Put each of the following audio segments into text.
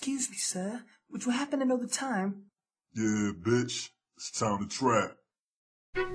Oakies, sir. Would you happen to know the time? Yeah, bitch. It's time to trap. There's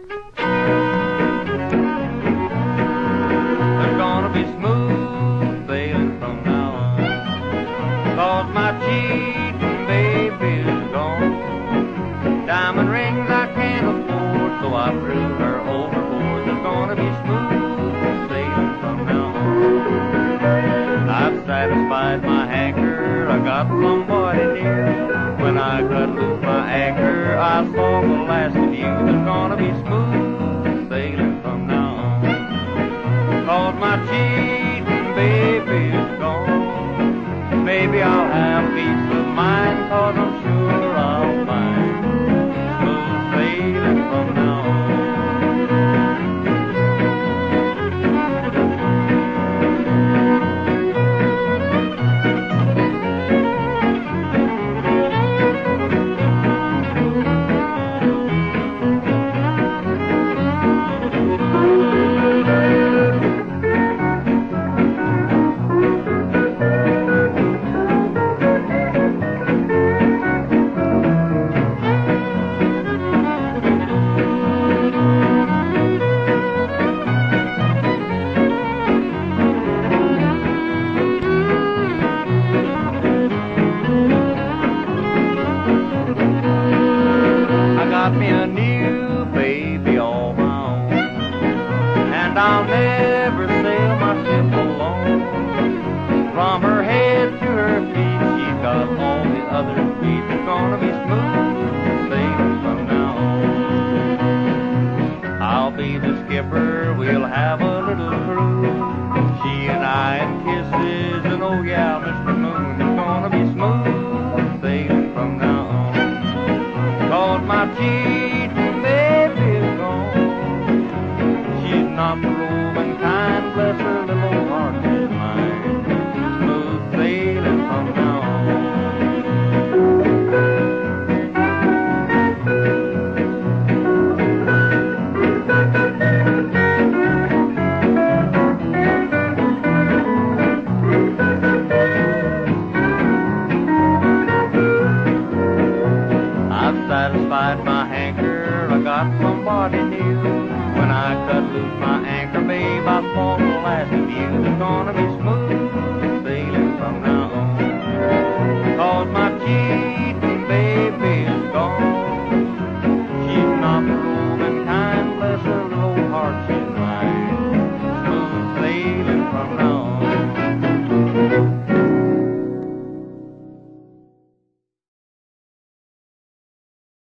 gonna be smooth sailing from now on, 'cause my cheating baby's gone. Diamond rings I can't afford, so I threw her overboard. There's gonna be smooth sailing from now on. I've satisfied my hanker, I got somebody near. When I cut loose my anchor, I saw the last of you. There's gonna be smooth sailing from now on, 'cause my cheating baby's gone. Maybe I'll have peace of mind, 'cause I'm sure I'll find smooth sailing from now on. Got me a new baby all my own, and I'll never sail my ship alone. From her head to her feet, she's got all the other feet. It's gonna be smooth sailing from now on. I'll be the skipper, we'll have a little cruise, she and I and kisses, and oh yeah, Mr. Moon. It's gonna be smooth sailing from now on, 'cause my cheating baby's gone. She's not the roving kind, bless her little old heart is mine. Smooth sailing from now on. I've satisfied my hanker, I got somebody new.